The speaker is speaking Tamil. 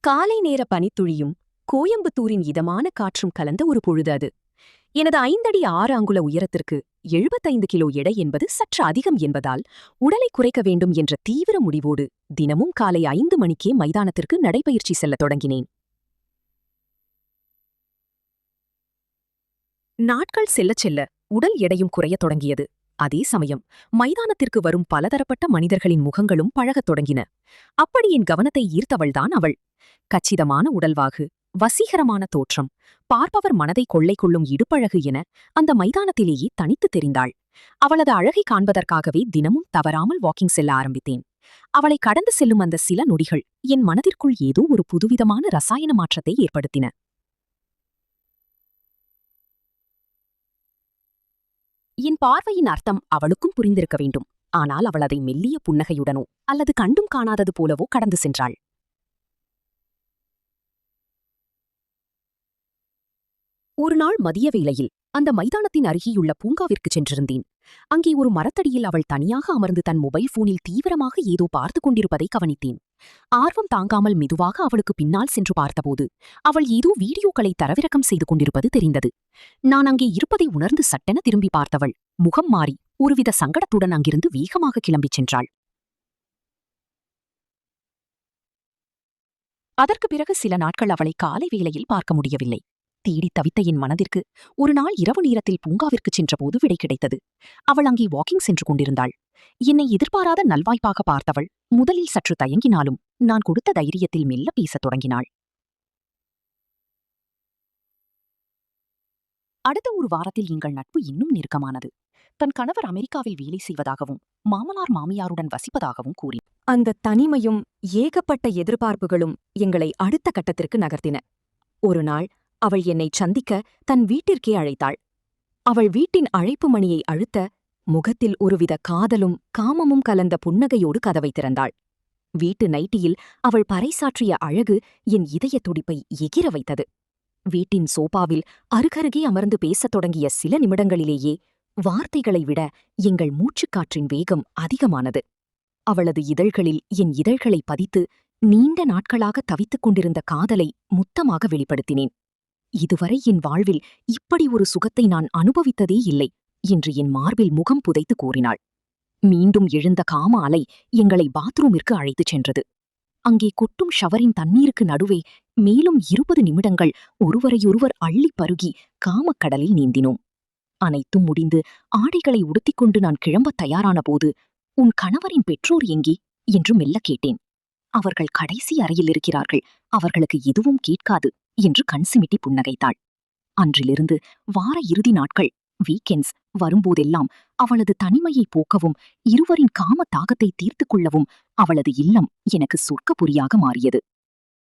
காலை நேர பனித்துளியும் கோயம்புத்தூரின் இதமான காற்றும் கலந்த ஒரு பொழுது அது. எனது 5 அடி 6 அங்குல உயரத்திற்கு 75 கிலோ எடை என்பது சற்று அதிகம் என்பதால் உடலை குறைக்க வேண்டும் என்ற தீவிர முடிவோடு தினமும் காலை 5 மணிக்கே மைதானத்திற்கு நடைபயிற்சி செல்லத் தொடங்கினேன். நாட்கள் செல்லச் செல்ல உடல் எடையும் குறையத் தொடங்கியது. அதே சமயம் மைதானத்திற்கு வரும் பலதரப்பட்ட மனிதர்களின் முகங்களும் பழகத் தொடங்கின. அப்படி என் கவனத்தை ஈர்த்தவள்தான் அவள். கச்சிதமான உடல்வாகு, வசீகரமான தோற்றம், பார்ப்பவர் மனதை கொள்ளை கொள்ளும் இடுப்பழகு என அந்த மைதானத்திலேயே தனித்து தெரிந்தாள். அவளது அழகை காண்பதற்காகவே தினமும் தவறாமல் வாக்கிங் செல்ல ஆரம்பித்தேன். அவளை கடந்து செல்லும் அந்த சில நொடிகள் என் மனதிற்குள் ஏதோ ஒரு புதுவிதமான ரசாயன மாற்றத்தை ஏற்படுத்தின. என் பார்வையின் அர்த்தம் அவளுக்கும் புரிந்திருக்க வேண்டும். ஆனால் அவள் அதை மெல்லிய புன்னகையுடனோ அல்லது கண்டும் காணாதது போலவோ கடந்து சென்றாள். ஒரு நாள் மதிய வேளையில் அந்த மைதானத்தின் அருகேயுள்ள பூங்காவிற்குச் சென்றிருந்தேன். அங்கே ஒரு மரத்தடியில் அவள் தனியாக அமர்ந்து தன் மொபைல் போனில் தீவிரமாக ஏதோ பார்த்து கொண்டிருப்பதை கவனித்தேன். ஆர்வம் தாங்காமல் மெதுவாக அவளுக்கு பின்னால் சென்று பார்த்தபோது அவள் ஏதோ வீடியோக்களை தரவிறக்கம் செய்து கொண்டிருப்பது தெரிந்தது. நான் அங்கே இருப்பதை உணர்ந்து சட்டென திரும்பி பார்த்தவள் முகம் மாறி ஒருவித சங்கடத்துடன் அங்கிருந்து வேகமாக கிளம்பிச் சென்றாள். அதற்கு பிறகு சில நாட்கள் அவளை காலை வேளையில் பார்க்க முடியவில்லை. தேடித் தவித்த என் மனதிற்கு ஒரு நாள் இரவு நேரத்தில் பூங்காவிற்குச் சென்றபோது விடை கிடைத்தது. அவள் அங்கே வாக்கிங் சென்று கொண்டிருந்தாள். என்னை எதிர்பாராத நல்வாய்ப்பாக பார்த்தவள் முதலில் சற்று தயங்கினாலும் நான் கொடுத்த தைரியத்தில் மெல்ல பேசத் தொடங்கினாள். அடுத்த ஒரு வாரத்தில் எங்கள் நட்பு இன்னும் நெருக்கமானது. தன் கணவர் அமெரிக்காவில் வேலை செய்வதாகவும் மாமனார் மாமியாருடன் வசிப்பதாகவும் கூறி அந்த தனிமையும் ஏகப்பட்ட எதிர்பார்ப்புகளும் எங்களை அடுத்த கட்டத்திற்கு நகர்த்தின. ஒரு நாள் அவள் என்னை சந்திக்க தன் வீட்டிற்கே அழைத்தாள். அவள் வீட்டின் அழைப்பு மணியை அழுத்த முகத்தில் ஒருவித காதலும் காமமும் கலந்த புன்னகையோடு கதவை திறந்தாள். வீட்டு நைட்டியில் அவள் பறைசாற்றிய அழகு என் இதய துடிப்பை எகிர வைத்தது. வீட்டின் சோபாவில் அருகருகே அமர்ந்து பேசத் தொடங்கிய சில நிமிடங்களிலேயே வார்த்தைகளை விட எங்கள் மூச்சுக்காற்றின் வேகம் அதிகமானது. அவளது இதழ்களில் என் இதழ்களை பதித்து நீண்ட நாட்களாக தவித்துக் கொண்டிருந்த காதலை முத்தமாக வெளிப்படுத்தினேன். இதுவரை என் வாழ்வில் இப்படி ஒரு சுகத்தை நான் அனுபவித்ததே இல்லை என்று என் மார்பில் முகம் புதைத்து கூறினாள். மீண்டும் எழுந்த காம அலை எங்களை பாத்ரூமிற்கு அழைத்துச் சென்றது. அங்கே கொட்டும் ஷவரின் தண்ணீருக்கு நடுவே மேலும் 20 நிமிடங்கள் ஒருவரையொருவர் அள்ளிப் பருகி காமக்கடலில் நீந்தினோம். அனைத்தும் முடிந்து ஆடைகளை உடுத்திக்கொண்டு நான் கிளம்பத் தயாரான போது, "உன் கணவரின் பெற்றோர் எங்கே?" என்று மெல்ல கேட்டேன். "அவர்கள் கடைசி அறையில் இருக்கிறார்கள், அவர்களுக்கு எதுவும் கேட்காது" என்று கண் சிமிட்டி புன்னகைத்தாள். அன்றிலிருந்து வார இறுதி நாட்கள், வீக்கெண்ட்ஸ் வரும்போதெல்லாம் அவளது தனிமையை போக்கவும் இருவரின் காம தாகத்தை தீர்த்துக் கொள்ளவும் அவளது இல்லம் எனக்கு சொர்க்கபுரியாக மாறியது.